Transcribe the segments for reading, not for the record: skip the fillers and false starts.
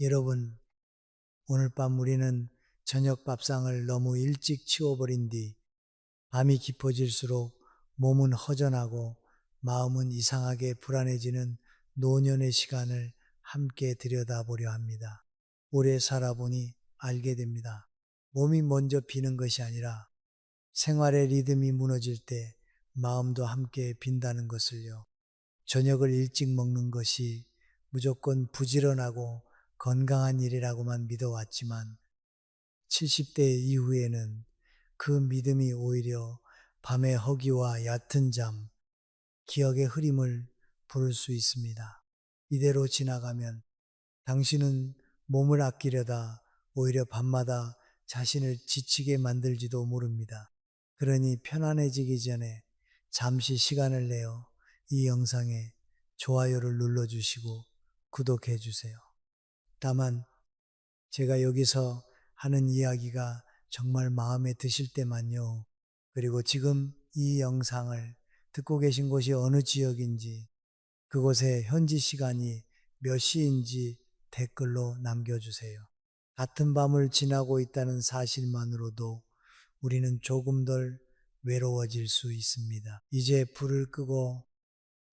여러분, 오늘 밤 우리는 저녁 밥상을 너무 일찍 치워버린 뒤 밤이 깊어질수록 몸은 허전하고 마음은 이상하게 불안해지는 노년의 시간을 함께 들여다보려 합니다. 오래 살아보니 알게 됩니다. 몸이 먼저 비는 것이 아니라 생활의 리듬이 무너질 때 마음도 함께 빈다는 것을요. 저녁을 일찍 먹는 것이 무조건 부지런하고 건강한 일이라고만 믿어왔지만 70대 이후에는 그 믿음이 오히려 밤의 허기와 얕은 잠, 기억의 흐림을 부를 수 있습니다. 이대로 지나가면 당신은 몸을 아끼려다 오히려 밤마다 자신을 지치게 만들지도 모릅니다. 그러니 편안해지기 전에 잠시 시간을 내어 이 영상에 좋아요를 눌러주시고 구독해 주세요. 다만 제가 여기서 하는 이야기가 정말 마음에 드실 때만요. 그리고 지금 이 영상을 듣고 계신 곳이 어느 지역인지, 그곳의 현지 시간이 몇 시인지 댓글로 남겨주세요. 같은 밤을 지나고 있다는 사실만으로도 우리는 조금 덜 외로워질 수 있습니다. 이제 불을 끄고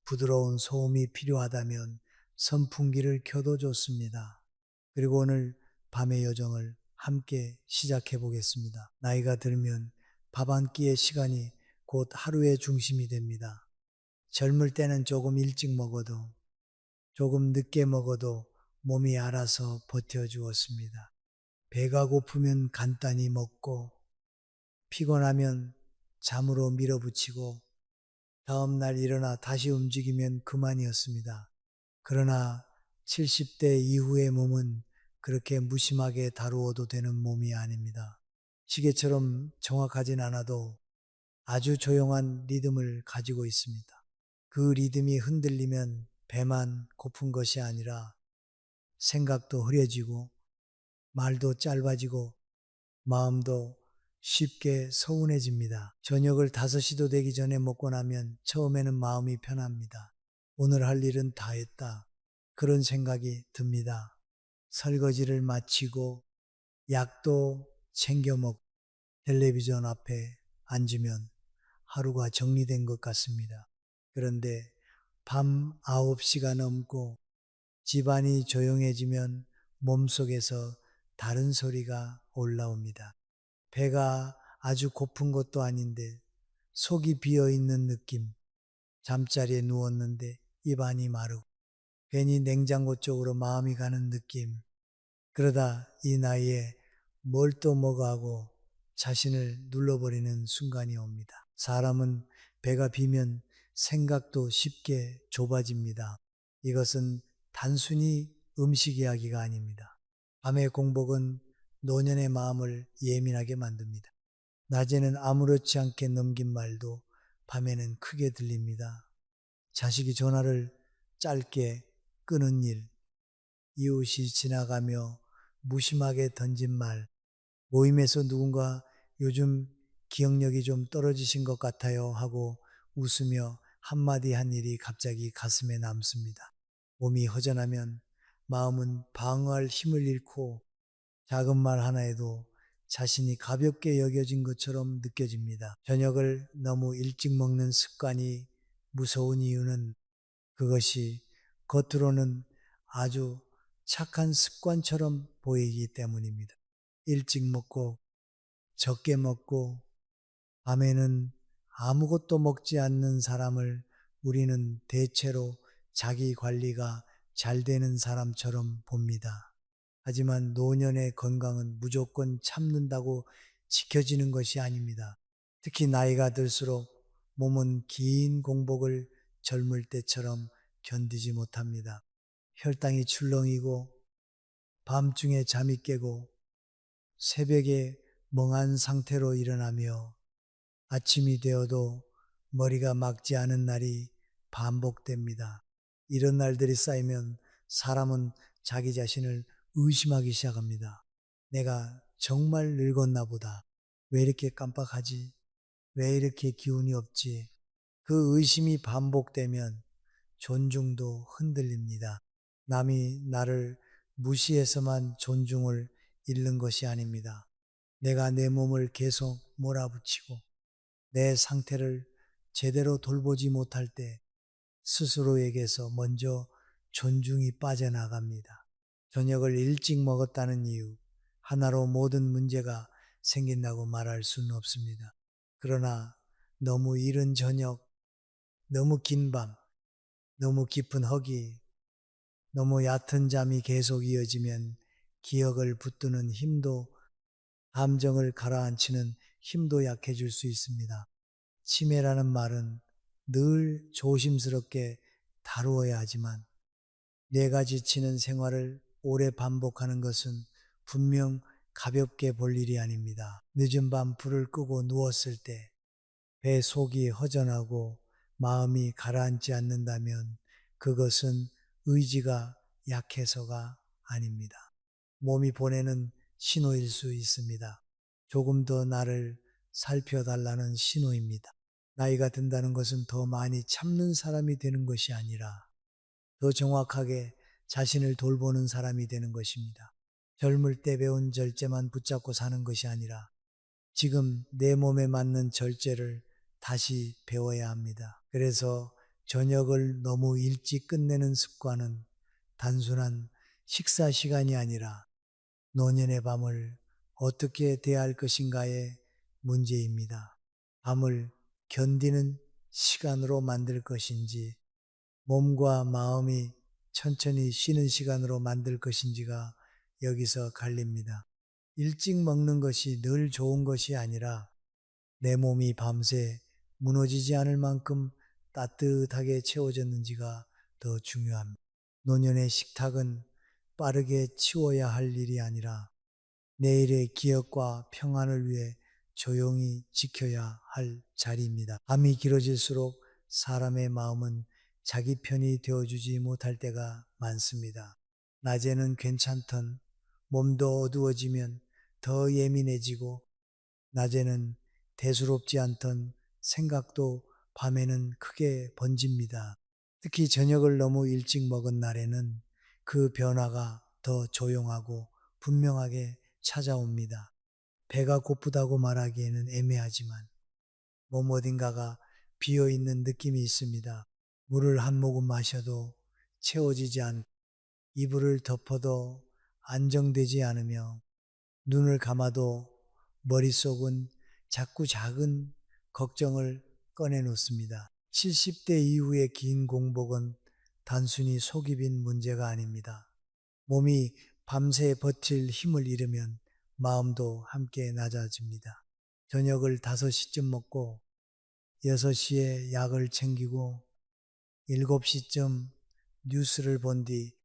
부드러운 소음이 필요하다면 선풍기를 켜도 좋습니다. 그리고 오늘 밤의 여정을 함께 시작해 보겠습니다. 나이가 들면 밥 한 끼의 시간이 곧 하루의 중심이 됩니다. 젊을 때는 조금 일찍 먹어도 조금 늦게 먹어도 몸이 알아서 버텨주었습니다. 배가 고프면 간단히 먹고 피곤하면 잠으로 밀어붙이고 다음날 일어나 다시 움직이면 그만이었습니다. 그러나 70대 이후의 몸은 그렇게 무심하게 다루어도 되는 몸이 아닙니다. 시계처럼 정확하진 않아도 아주 조용한 리듬을 가지고 있습니다. 그 리듬이 흔들리면 배만 고픈 것이 아니라 생각도 흐려지고 말도 짧아지고 마음도 쉽게 서운해집니다. 저녁을 5시도 되기 전에 먹고 나면 처음에는 마음이 편합니다. 오늘 할 일은 다 했다. 그런 생각이 듭니다. 설거지를 마치고 약도 챙겨 먹고 텔레비전 앞에 앉으면 하루가 정리된 것 같습니다. 그런데 밤 9시가 넘고 집안이 조용해지면 몸속에서 다른 소리가 올라옵니다. 배가 아주 고픈 것도 아닌데 속이 비어있는 느낌, 잠자리에 누웠는데 입안이 마르고 괜히 냉장고 쪽으로 마음이 가는 느낌. 그러다 이 나이에 뭘 또 먹어 하고 자신을 눌러버리는 순간이 옵니다. 사람은 배가 비면 생각도 쉽게 좁아집니다. 이것은 단순히 음식 이야기가 아닙니다. 밤의 공복은 노년의 마음을 예민하게 만듭니다. 낮에는 아무렇지 않게 넘긴 말도 밤에는 크게 들립니다. 자식이 전화를 짧게 끄는 일, 이웃이 지나가며 무심하게 던진 말, 모임에서 누군가 요즘 기억력이 좀 떨어지신 것 같아요 하고 웃으며 한마디 한 일이 갑자기 가슴에 남습니다. 몸이 허전하면 마음은 방어할 힘을 잃고 작은 말 하나에도 자신이 가볍게 여겨진 것처럼 느껴집니다. 저녁을 너무 일찍 먹는 습관이 무서운 이유는 그것이 겉으로는 아주 착한 습관처럼 보이기 때문입니다. 일찍 먹고 적게 먹고 밤에는 아무것도 먹지 않는 사람을 우리는 대체로 자기 관리가 잘 되는 사람처럼 봅니다. 하지만 노년의 건강은 무조건 참는다고 지켜지는 것이 아닙니다. 특히 나이가 들수록 몸은 긴 공복을 젊을 때처럼 견디지 못합니다. 혈당이 출렁이고 밤중에 잠이 깨고 새벽에 멍한 상태로 일어나며 아침이 되어도 머리가 막지 않은 날이 반복됩니다. 이런 날들이 쌓이면 사람은 자기 자신을 의심하기 시작합니다. 내가 정말 늙었나 보다. 왜 이렇게 깜빡하지? 왜 이렇게 기운이 없지? 그 의심이 반복되면 존중도 흔들립니다. 남이 나를 무시해서만 존중을 잃는 것이 아닙니다. 내가 내 몸을 계속 몰아붙이고 내 상태를 제대로 돌보지 못할 때 스스로에게서 먼저 존중이 빠져나갑니다. 저녁을 일찍 먹었다는 이유, 하나로 모든 문제가 생긴다고 말할 수는 없습니다. 그러나 너무 이른 저녁, 너무 긴 밤, 너무 깊은 허기, 너무 얕은 잠이 계속 이어지면 기억을 붙드는 힘도, 감정을 가라앉히는 힘도 약해질 수 있습니다. 치매라는 말은 늘 조심스럽게 다루어야 하지만 내가 지치는 생활을 오래 반복하는 것은 분명 가볍게 볼 일이 아닙니다. 늦은 밤 불을 끄고 누웠을 때 배 속이 허전하고 마음이 가라앉지 않는다면 그것은 의지가 약해서가 아닙니다. 몸이 보내는 신호일 수 있습니다. 조금 더 나를 살펴달라는 신호입니다. 나이가 든다는 것은 더 많이 참는 사람이 되는 것이 아니라 더 정확하게 자신을 돌보는 사람이 되는 것입니다. 젊을 때 배운 절제만 붙잡고 사는 것이 아니라 지금 내 몸에 맞는 절제를 다시 배워야 합니다. 그래서 저녁을 너무 일찍 끝내는 습관은 단순한 식사 시간이 아니라 노년의 밤을 어떻게 대할 것인가의 문제입니다. 밤을 견디는 시간으로 만들 것인지 몸과 마음이 천천히 쉬는 시간으로 만들 것인지가 여기서 갈립니다. 일찍 먹는 것이 늘 좋은 것이 아니라 내 몸이 밤새 무너지지 않을 만큼 따뜻하게 채워졌는지가 더 중요합니다. 노년의 식탁은 빠르게 치워야 할 일이 아니라 내일의 기억과 평안을 위해 조용히 지켜야 할 자리입니다. 밤이 길어질수록 사람의 마음은 자기 편이 되어주지 못할 때가 많습니다. 낮에는 괜찮던 몸도 어두워지면 더 예민해지고 낮에는 대수롭지 않던 생각도 밤에는 크게 번집니다. 특히 저녁을 너무 일찍 먹은 날에는 그 변화가 더 조용하고 분명하게 찾아옵니다. 배가 고프다고 말하기에는 애매하지만 몸 어딘가가 비어 있는 느낌이 있습니다. 물을 한 모금 마셔도 채워지지 않고 이불을 덮어도 안정되지 않으며 눈을 감아도 머릿속은 자꾸 작은 걱정을 꺼내 놓습니다. 70대 이후의 긴 공복은 단순히 속이 빈 문제가 아닙니다. 몸이 밤새 버틸 힘을 잃으면 마음도 함께 낮아집니다. 저녁을 5시쯤 먹고 6시에 약을 챙기고 7시쯤 뉴스를 본 뒤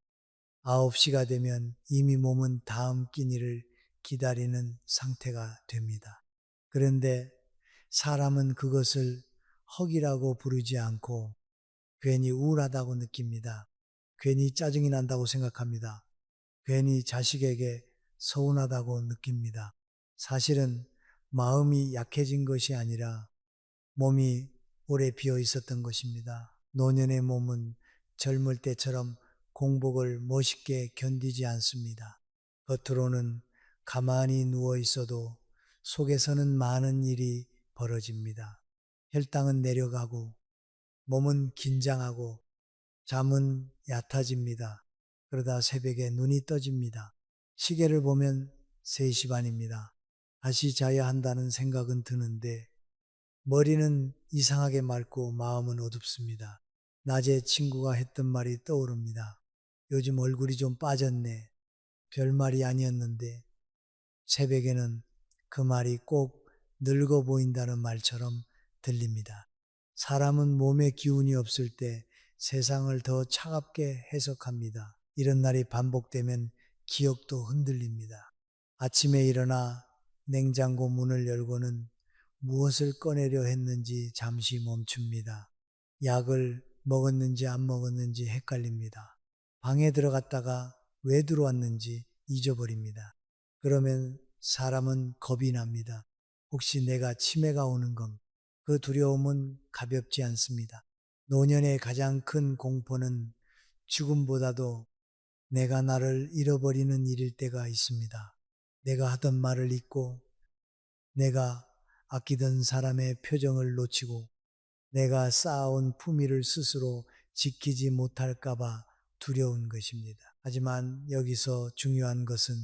9시가 되면 이미 몸은 다음 끼니를 기다리는 상태가 됩니다. 그런데 사람은 그것을 허기라고 부르지 않고 괜히 우울하다고 느낍니다. 괜히 짜증이 난다고 생각합니다. 괜히 자식에게 서운하다고 느낍니다. 사실은 마음이 약해진 것이 아니라 몸이 오래 비어 있었던 것입니다. 노년의 몸은 젊을 때처럼 공복을 멋있게 견디지 않습니다. 겉으로는 가만히 누워 있어도 속에서는 많은 일이 벌어집니다. 혈당은 내려가고 몸은 긴장하고 잠은 얕아집니다. 그러다 새벽에 눈이 떠집니다. 시계를 보면 3시 반입니다. 다시 자야 한다는 생각은 드는데 머리는 이상하게 맑고 마음은 어둡습니다. 낮에 친구가 했던 말이 떠오릅니다. 요즘 얼굴이 좀 빠졌네. 별말이 아니었는데 새벽에는 그 말이 꼭 늙어 보인다는 말처럼 들립니다. 사람은 몸에 기운이 없을 때 세상을 더 차갑게 해석합니다. 이런 날이 반복되면 기억도 흔들립니다. 아침에 일어나 냉장고 문을 열고는 무엇을 꺼내려 했는지 잠시 멈춥니다. 약을 먹었는지 안 먹었는지 헷갈립니다. 방에 들어갔다가 왜 들어왔는지 잊어버립니다. 그러면 사람은 겁이 납니다. 혹시 내가 치매가 오는 건? 그 두려움은 가볍지 않습니다. 노년의 가장 큰 공포는 죽음보다도 내가 나를 잃어버리는 일일 때가 있습니다. 내가 하던 말을 잊고 내가 아끼던 사람의 표정을 놓치고 내가 쌓아온 품위를 스스로 지키지 못할까봐 두려운 것입니다. 하지만 여기서 중요한 것은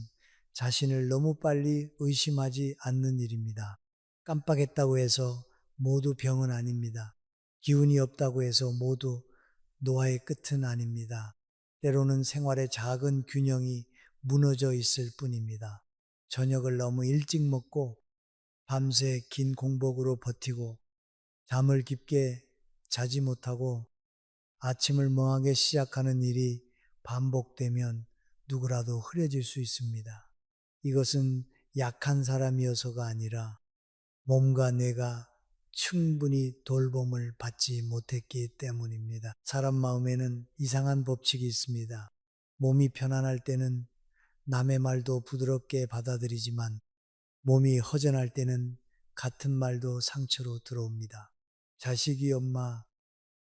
자신을 너무 빨리 의심하지 않는 일입니다. 깜빡했다고 해서 모두 병은 아닙니다. 기운이 없다고 해서 모두 노화의 끝은 아닙니다. 때로는 생활의 작은 균형이 무너져 있을 뿐입니다. 저녁을 너무 일찍 먹고 밤새 긴 공복으로 버티고 잠을 깊게 자지 못하고 아침을 멍하게 시작하는 일이 반복되면 누구라도 흐려질 수 있습니다. 이것은 약한 사람이어서가 아니라 몸과 뇌가 충분히 돌봄을 받지 못했기 때문입니다. 사람 마음에는 이상한 법칙이 있습니다. 몸이 편안할 때는 남의 말도 부드럽게 받아들이지만 몸이 허전할 때는 같은 말도 상처로 들어옵니다. 자식이 엄마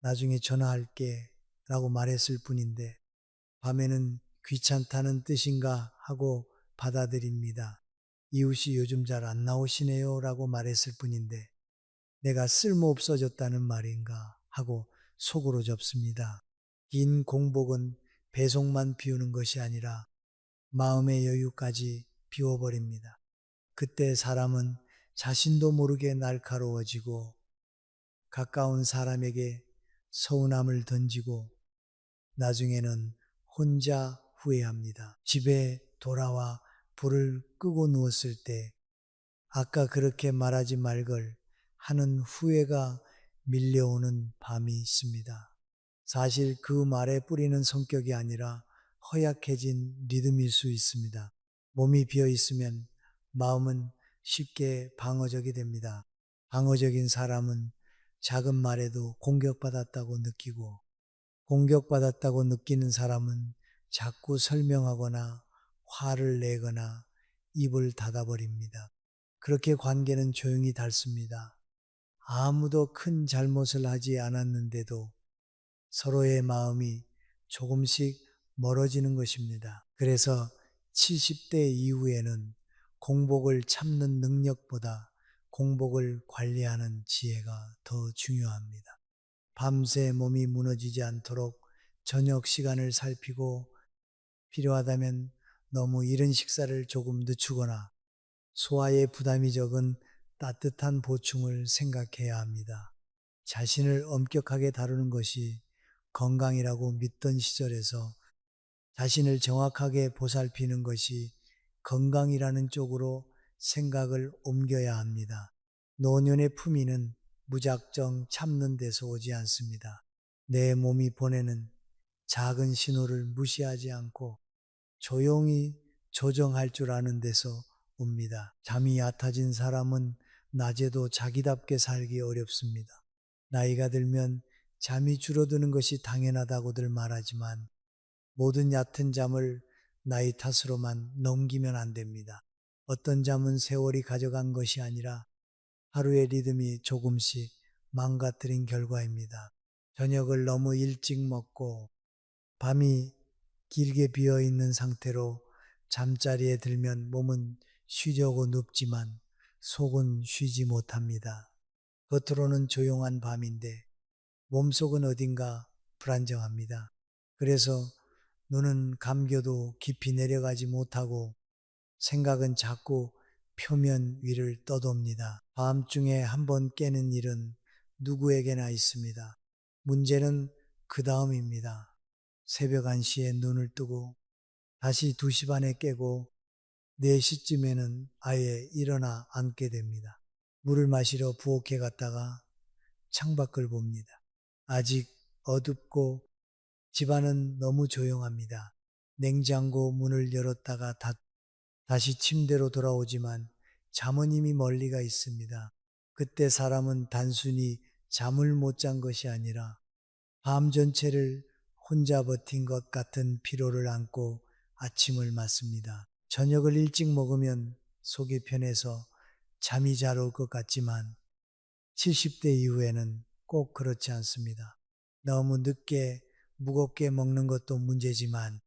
나중에 전화할게 라고 말했을 뿐인데 밤에는 귀찮다는 뜻인가 하고 받아들입니다. 이웃이 요즘 잘 안 나오시네요 라고 말했을 뿐인데 내가 쓸모없어졌다는 말인가 하고 속으로 접습니다. 긴 공복은 배속만 비우는 것이 아니라 마음의 여유까지 비워버립니다. 그때 사람은 자신도 모르게 날카로워지고 가까운 사람에게 서운함을 던지고 나중에는 혼자 후회합니다. 집에 돌아와 불을 끄고 누웠을 때 아까 그렇게 말하지 말걸 하는 후회가 밀려오는 밤이 있습니다. 사실 그 말에 뿌리는 성격이 아니라 허약해진 리듬일 수 있습니다. 몸이 비어 있으면 마음은 쉽게 방어적이 됩니다. 방어적인 사람은 작은 말에도 공격받았다고 느끼고 공격받았다고 느끼는 사람은 자꾸 설명하거나 화를 내거나 입을 닫아버립니다. 그렇게 관계는 조용히 닳습니다. 아무도 큰 잘못을 하지 않았는데도 서로의 마음이 조금씩 멀어지는 것입니다. 그래서 70대 이후에는 공복을 참는 능력보다 공복을 관리하는 지혜가 더 중요합니다. 밤새 몸이 무너지지 않도록 저녁 시간을 살피고 필요하다면 너무 이른 식사를 조금 늦추거나 소화에 부담이 적은 따뜻한 보충을 생각해야 합니다. 자신을 엄격하게 다루는 것이 건강이라고 믿던 시절에서 자신을 정확하게 보살피는 것이 건강이라는 쪽으로 생각을 옮겨야 합니다. 노년의 품위는 무작정 참는 데서 오지 않습니다. 내 몸이 보내는 작은 신호를 무시하지 않고 조용히 조정할 줄 아는 데서 옵니다. 잠이 얕아진 사람은 낮에도 자기답게 살기 어렵습니다. 나이가 들면 잠이 줄어드는 것이 당연하다고들 말하지만 모든 얕은 잠을 나이 탓으로만 넘기면 안 됩니다. 어떤 잠은 세월이 가져간 것이 아니라 하루의 리듬이 조금씩 망가뜨린 결과입니다. 저녁을 너무 일찍 먹고 밤이 길게 비어 있는 상태로 잠자리에 들면 몸은 쉬려고 눕지만 속은 쉬지 못합니다. 겉으로는 조용한 밤인데 몸속은 어딘가 불안정합니다. 그래서 눈은 감겨도 깊이 내려가지 못하고 생각은 자꾸 표면 위를 떠돕니다. 밤중에 한 번 깨는 일은 누구에게나 있습니다. 문제는 그 다음입니다. 새벽 1시에 눈을 뜨고 다시 2시 반에 깨고 4시쯤에는 아예 일어나 앉게 됩니다. 물을 마시러 부엌에 갔다가 창밖을 봅니다. 아직 어둡고 집안은 너무 조용합니다. 냉장고 문을 열었다가 다시 침대로 돌아오지만 잠은 이미 멀리가 있습니다. 그때 사람은 단순히 잠을 못 잔 것이 아니라 밤 전체를 혼자 버틴 것 같은 피로를 안고 아침을 맞습니다. 저녁을 일찍 먹으면 속이 편해서 잠이 잘 올 것 같지만 70대 이후에는 꼭 그렇지 않습니다. 너무 늦게 무겁게 먹는 것도 문제지만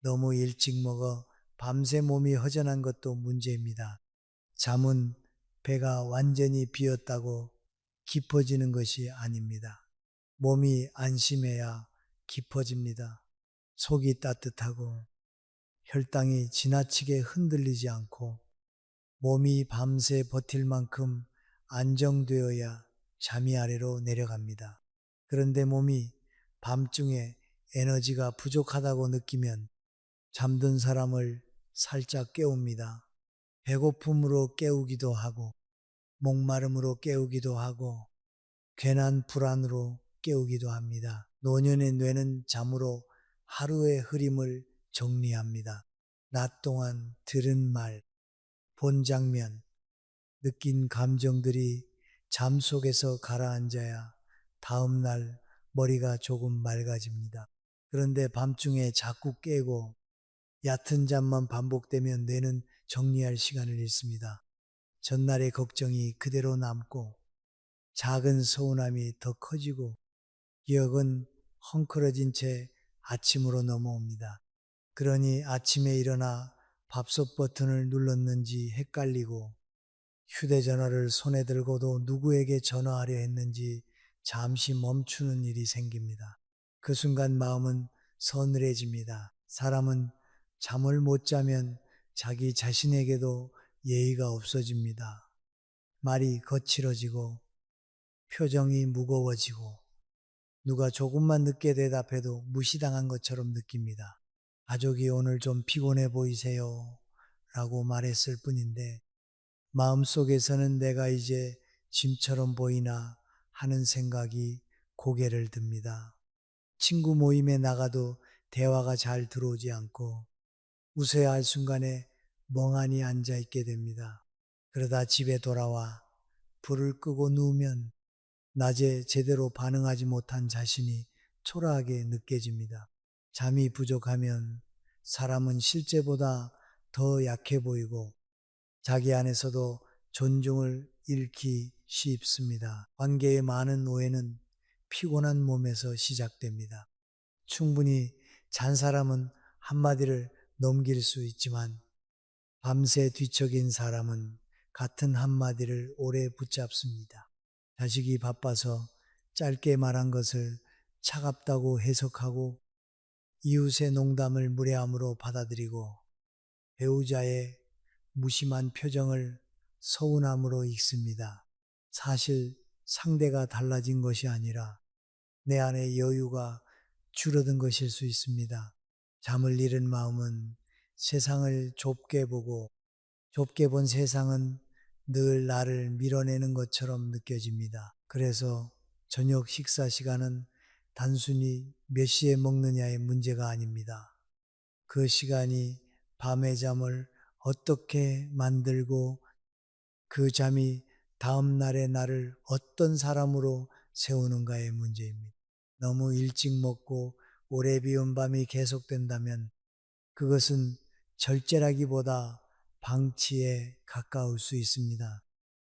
너무 일찍 먹어 밤새 몸이 허전한 것도 문제입니다. 잠은 배가 완전히 비었다고 깊어지는 것이 아닙니다. 몸이 안심해야 깊어집니다. 속이 따뜻하고 혈당이 지나치게 흔들리지 않고 몸이 밤새 버틸 만큼 안정되어야 잠이 아래로 내려갑니다. 그런데 몸이 밤중에 에너지가 부족하다고 느끼면 잠든 사람을 살짝 깨웁니다. 배고픔으로 깨우기도 하고, 목마름으로 깨우기도 하고, 괜한 불안으로 깨우기도 합니다. 노년의 뇌는 잠으로 하루의 흐림을 정리합니다. 낮 동안 들은 말, 본 장면, 느낀 감정들이 잠 속에서 가라앉아야 다음날 머리가 조금 맑아집니다. 그런데 밤중에 자꾸 깨고 얕은 잠만 반복되면 뇌는 정리할 시간을 잃습니다. 전날의 걱정이 그대로 남고 작은 서운함이 더 커지고 기억은 헝클어진 채 아침으로 넘어옵니다. 그러니 아침에 일어나 밥솥 버튼을 눌렀는지 헷갈리고 휴대전화를 손에 들고도 누구에게 전화하려 했는지 잠시 멈추는 일이 생깁니다. 그 순간 마음은 서늘해집니다. 사람은 잠을 못 자면 자기 자신에게도 예의가 없어집니다. 말이 거칠어지고 표정이 무거워지고 누가 조금만 늦게 대답해도 무시당한 것처럼 느낍니다. 가족이 오늘 좀 피곤해 보이세요? 라고 말했을 뿐인데 마음속에서는 내가 이제 짐처럼 보이나 하는 생각이 고개를 듭니다. 친구 모임에 나가도 대화가 잘 들어오지 않고 웃어야 할 순간에 멍하니 앉아 있게 됩니다. 그러다 집에 돌아와 불을 끄고 누우면 낮에 제대로 반응하지 못한 자신이 초라하게 느껴집니다. 잠이 부족하면 사람은 실제보다 더 약해 보이고 자기 안에서도 존중을 잃기 쉽습니다. 관계의 많은 오해는 피곤한 몸에서 시작됩니다. 충분히 잔 사람은 한마디를 넘길 수 있지만 밤새 뒤척인 사람은 같은 한마디를 오래 붙잡습니다. 자식이 바빠서 짧게 말한 것을 차갑다고 해석하고 이웃의 농담을 무례함으로 받아들이고 배우자의 무심한 표정을 서운함으로 읽습니다. 사실 상대가 달라진 것이 아니라 내 안의 여유가 줄어든 것일 수 있습니다. 잠을 잃은 마음은 세상을 좁게 보고 좁게 본 세상은 늘 나를 밀어내는 것처럼 느껴집니다. 그래서 저녁 식사 시간은 단순히 몇 시에 먹느냐의 문제가 아닙니다. 그 시간이 밤의 잠을 어떻게 만들고 그 잠이 다음 날의 나를 어떤 사람으로 세우는가의 문제입니다. 너무 일찍 먹고 오래 비운 밤이 계속된다면 그것은 절제라기보다 방치에 가까울 수 있습니다.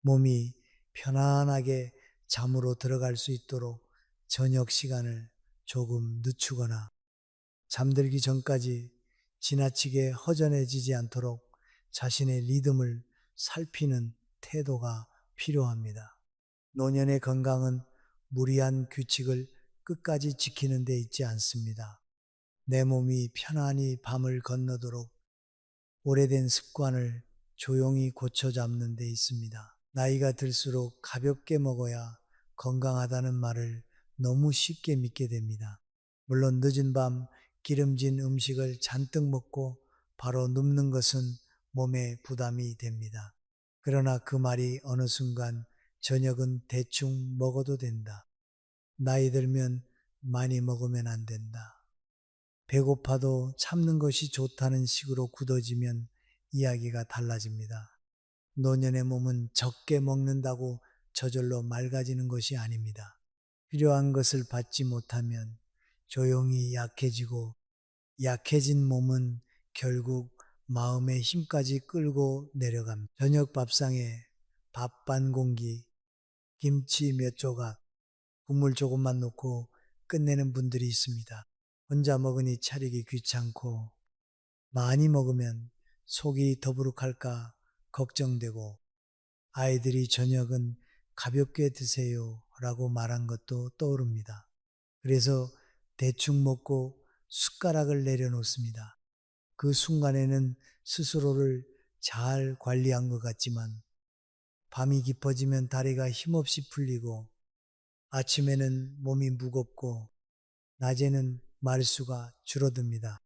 몸이 편안하게 잠으로 들어갈 수 있도록 저녁 시간을 조금 늦추거나 잠들기 전까지 지나치게 허전해지지 않도록 자신의 리듬을 살피는 태도가 필요합니다. 노년의 건강은 무리한 규칙을 끝까지 지키는 데 있지 않습니다. 내 몸이 편안히 밤을 건너도록 오래된 습관을 조용히 고쳐 잡는 데 있습니다. 나이가 들수록 가볍게 먹어야 건강하다는 말을 너무 쉽게 믿게 됩니다. 물론 늦은 밤 기름진 음식을 잔뜩 먹고 바로 눕는 것은 몸에 부담이 됩니다. 그러나 그 말이 어느 순간 저녁은 대충 먹어도 된다. 나이 들면 많이 먹으면 안 된다. 배고파도 참는 것이 좋다는 식으로 굳어지면 이야기가 달라집니다. 노년의 몸은 적게 먹는다고 저절로 맑아지는 것이 아닙니다. 필요한 것을 받지 못하면 조용히 약해지고 약해진 몸은 결국 마음의 힘까지 끌고 내려갑니다. 저녁 밥상에 밥 반 공기, 김치 몇 조각, 국물 조금만 넣고 끝내는 분들이 있습니다. 혼자 먹으니 차리기 귀찮고 많이 먹으면 속이 더부룩할까 걱정되고 아이들이 저녁은 가볍게 드세요 라고 말한 것도 떠오릅니다. 그래서 대충 먹고 숟가락을 내려놓습니다. 그 순간에는 스스로를 잘 관리한 것 같지만 밤이 깊어지면 다리가 힘없이 풀리고 아침에는 몸이 무겁고 낮에는 말수가 줄어듭니다.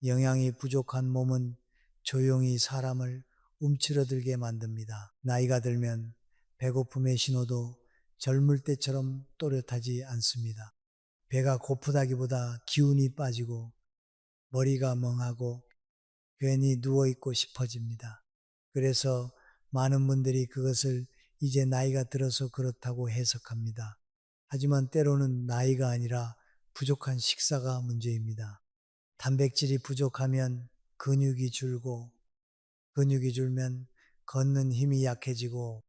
영양이 부족한 몸은 조용히 사람을 움츠러들게 만듭니다. 나이가 들면 배고픔의 신호도 젊을 때처럼 또렷하지 않습니다. 배가 고프다기보다 기운이 빠지고 머리가 멍하고 괜히 누워있고 싶어집니다. 그래서 많은 분들이 그것을 이제 나이가 들어서 그렇다고 해석합니다. 하지만 때로는 나이가 아니라 부족한 식사가 문제입니다. 단백질이 부족하면 근육이 줄고 근육이 줄면 걷는 힘이 약해지고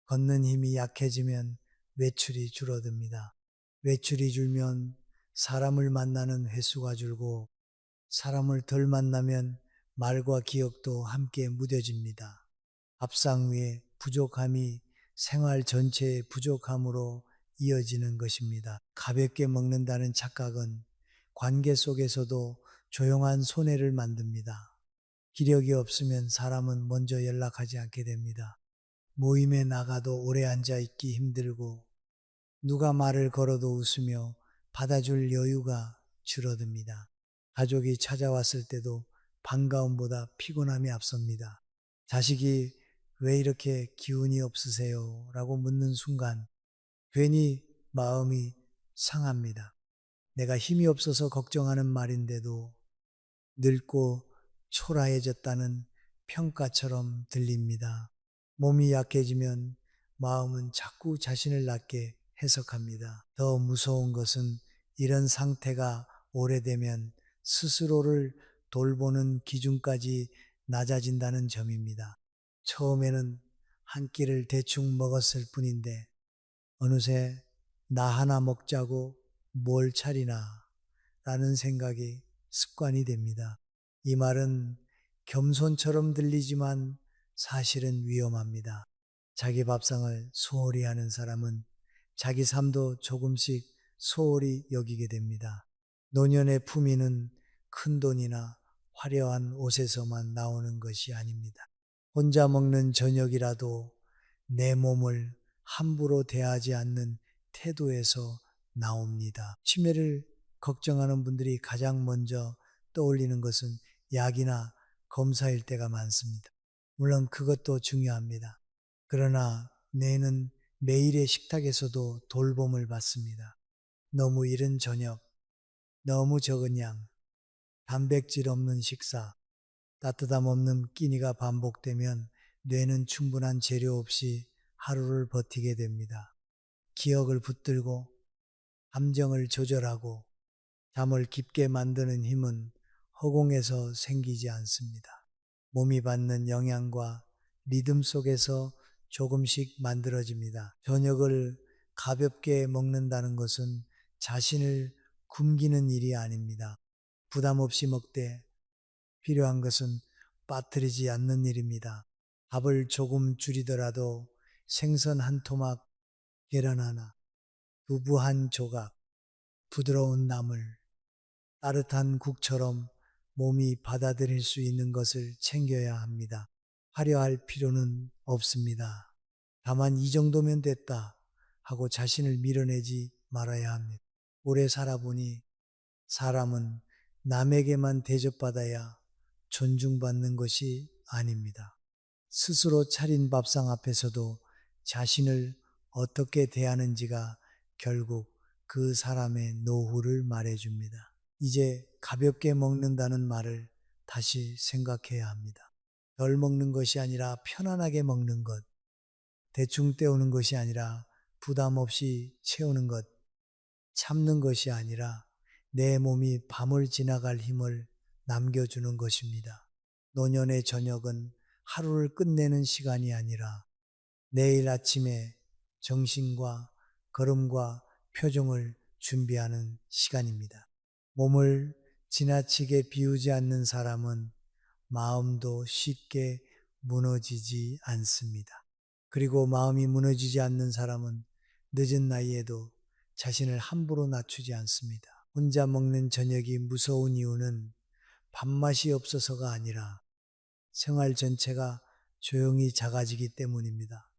걷는 힘이 약해지면 외출이 줄어듭니다. 외출이 줄면 사람을 만나는 횟수가 줄고 사람을 덜 만나면 말과 기억도 함께 무뎌집니다. 밥상 위에 부족함이 생활 전체의 부족함으로 이어지는 것입니다. 가볍게 먹는다는 착각은 관계 속에서도 조용한 손해를 만듭니다. 기력이 없으면 사람은 먼저 연락하지 않게 됩니다. 모임에 나가도 오래 앉아 있기 힘들고 누가 말을 걸어도 웃으며 받아줄 여유가 줄어듭니다. 가족이 찾아왔을 때도 반가움보다 피곤함이 앞섭니다. 자식이 왜 이렇게 기운이 없으세요? 라고 묻는 순간 괜히 마음이 상합니다. 내가 힘이 없어서 걱정하는 말인데도 늙고 초라해졌다는 평가처럼 들립니다. 몸이 약해지면 마음은 자꾸 자신을 낮게 해석합니다. 더 무서운 것은 이런 상태가 오래되면 스스로를 돌보는 기준까지 낮아진다는 점입니다. 처음에는 한 끼를 대충 먹었을 뿐인데 어느새 나 하나 먹자고 뭘 차리나 라는 생각이 습관이 됩니다. 이 말은 겸손처럼 들리지만 사실은 위험합니다. 자기 밥상을 소홀히 하는 사람은 자기 삶도 조금씩 소홀히 여기게 됩니다. 노년의 품위는 큰 돈이나 화려한 옷에서만 나오는 것이 아닙니다. 혼자 먹는 저녁이라도 내 몸을 함부로 대하지 않는 태도에서 나옵니다. 치매를 걱정하는 분들이 가장 먼저 떠올리는 것은 약이나 검사일 때가 많습니다. 물론 그것도 중요합니다. 그러나 뇌는 매일의 식탁에서도 돌봄을 받습니다. 너무 이른 저녁, 너무 적은 양, 단백질 없는 식사, 따뜻함 없는 끼니가 반복되면 뇌는 충분한 재료 없이 하루를 버티게 됩니다. 기억을 붙들고 감정을 조절하고 잠을 깊게 만드는 힘은 허공에서 생기지 않습니다. 몸이 받는 영양과 리듬 속에서 조금씩 만들어집니다. 저녁을 가볍게 먹는다는 것은 자신을 굶기는 일이 아닙니다. 부담 없이 먹되 필요한 것은 빠뜨리지 않는 일입니다. 밥을 조금 줄이더라도 생선 한 토막, 계란 하나, 두부 한 조각, 부드러운 나물, 따뜻한 국처럼 몸이 받아들일 수 있는 것을 챙겨야 합니다. 화려할 필요는 없습니다. 다만 이 정도면 됐다 하고 자신을 밀어내지 말아야 합니다. 오래 살아보니 사람은 남에게만 대접받아야 존중받는 것이 아닙니다. 스스로 차린 밥상 앞에서도 자신을 어떻게 대하는지가 결국 그 사람의 노후를 말해줍니다. 이제 가볍게 먹는다는 말을 다시 생각해야 합니다. 덜 먹는 것이 아니라 편안하게 먹는 것, 대충 때우는 것이 아니라 부담 없이 채우는 것, 참는 것이 아니라 내 몸이 밤을 지나갈 힘을 남겨주는 것입니다. 노년의 저녁은 하루를 끝내는 시간이 아니라 내일 아침에 정신과 걸음과 표정을 준비하는 시간입니다. 몸을 지나치게 비우지 않는 사람은 마음도 쉽게 무너지지 않습니다. 그리고 마음이 무너지지 않는 사람은 늦은 나이에도 자신을 함부로 낮추지 않습니다. 혼자 먹는 저녁이 무서운 이유는 밥맛이 없어서가 아니라 생활 전체가 조용히 작아지기 때문입니다.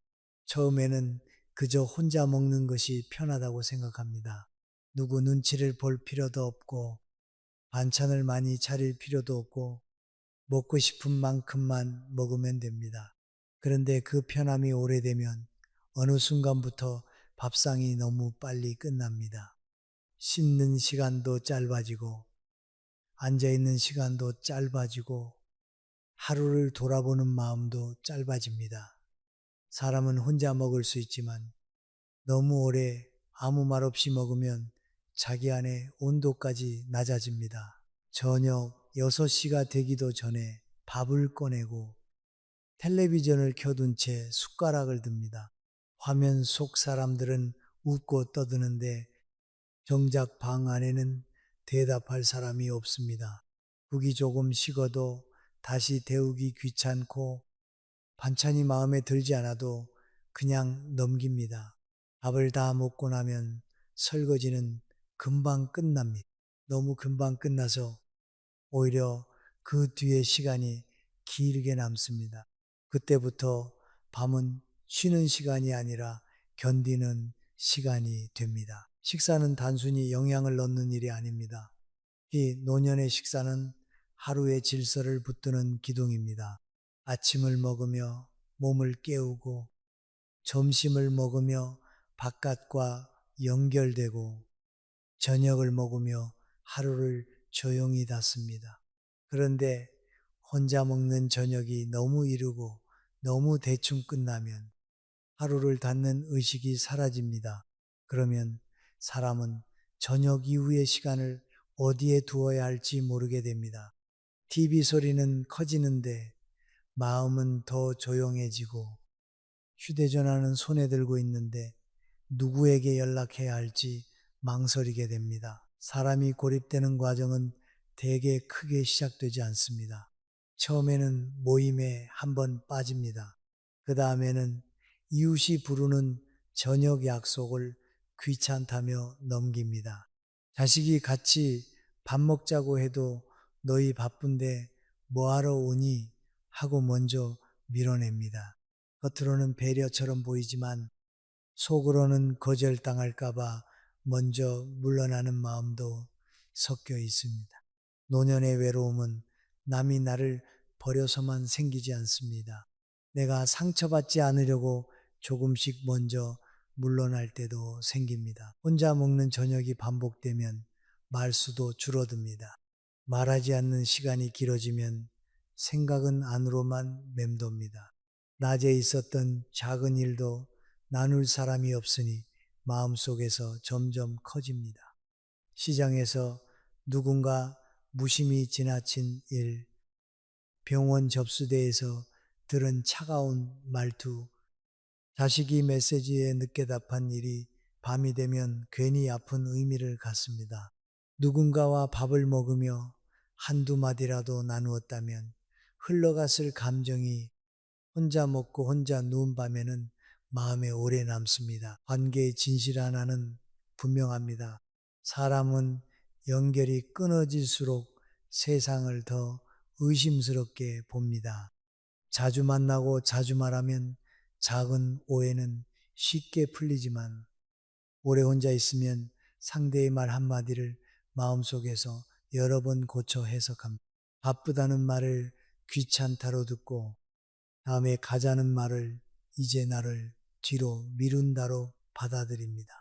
처음에는 그저 혼자 먹는 것이 편하다고 생각합니다. 누구 눈치를 볼 필요도 없고 반찬을 많이 차릴 필요도 없고 먹고 싶은 만큼만 먹으면 됩니다. 그런데 그 편함이 오래되면 어느 순간부터 밥상이 너무 빨리 끝납니다. 씹는 시간도 짧아지고 앉아있는 시간도 짧아지고 하루를 돌아보는 마음도 짧아집니다. 사람은 혼자 먹을 수 있지만 너무 오래 아무 말 없이 먹으면 자기 안에 온도까지 낮아집니다. 저녁 6시가 되기도 전에 밥을 꺼내고 텔레비전을 켜둔 채 숟가락을 듭니다. 화면 속 사람들은 웃고 떠드는데 정작 방 안에는 대답할 사람이 없습니다. 국이 조금 식어도 다시 데우기 귀찮고 반찬이 마음에 들지 않아도 그냥 넘깁니다. 밥을 다 먹고 나면 설거지는 금방 끝납니다. 너무 금방 끝나서 오히려 그 뒤에 시간이 길게 남습니다. 그때부터 밤은 쉬는 시간이 아니라 견디는 시간이 됩니다. 식사는 단순히 영양을 넣는 일이 아닙니다. 이 노년의 식사는 하루의 질서를 붙드는 기둥입니다. 아침을 먹으며 몸을 깨우고 점심을 먹으며 바깥과 연결되고 저녁을 먹으며 하루를 조용히 닫습니다. 그런데 혼자 먹는 저녁이 너무 이르고 너무 대충 끝나면 하루를 닫는 의식이 사라집니다. 그러면 사람은 저녁 이후의 시간을 어디에 두어야 할지 모르게 됩니다. TV 소리는 커지는데 마음은 더 조용해지고 휴대전화는 손에 들고 있는데 누구에게 연락해야 할지 망설이게 됩니다. 사람이 고립되는 과정은 되게 크게 시작되지 않습니다. 처음에는 모임에 한번 빠집니다. 그 다음에는 이웃이 부르는 저녁 약속을 귀찮다며 넘깁니다. 자식이 같이 밥 먹자고 해도 너희 바쁜데 뭐하러 오니? 하고 먼저 밀어냅니다. 겉으로는 배려처럼 보이지만 속으로는 거절당할까봐 먼저 물러나는 마음도 섞여 있습니다. 노년의 외로움은 남이 나를 버려서만 생기지 않습니다. 내가 상처받지 않으려고 조금씩 먼저 물러날 때도 생깁니다. 혼자 먹는 저녁이 반복되면 말수도 줄어듭니다. 말하지 않는 시간이 길어지면 생각은 안으로만 맴돕니다. 낮에 있었던 작은 일도 나눌 사람이 없으니 마음속에서 점점 커집니다. 시장에서 누군가 무심히 지나친 일, 병원 접수대에서 들은 차가운 말투, 자식이 메시지에 늦게 답한 일이 밤이 되면 괜히 아픈 의미를 갖습니다. 누군가와 밥을 먹으며 한두 마디라도 나누었다면 흘러갔을 감정이 혼자 먹고 혼자 누운 밤에는 마음에 오래 남습니다. 관계의 진실 하나는 분명합니다. 사람은 연결이 끊어질수록 세상을 더 의심스럽게 봅니다. 자주 만나고 자주 말하면 작은 오해는 쉽게 풀리지만 오래 혼자 있으면 상대의 말 한마디를 마음속에서 여러 번 고쳐 해석합니다. 바쁘다는 말을 귀찮다로 듣고 다음에 가자는 말을 이제 나를 뒤로 미룬다로 받아들입니다.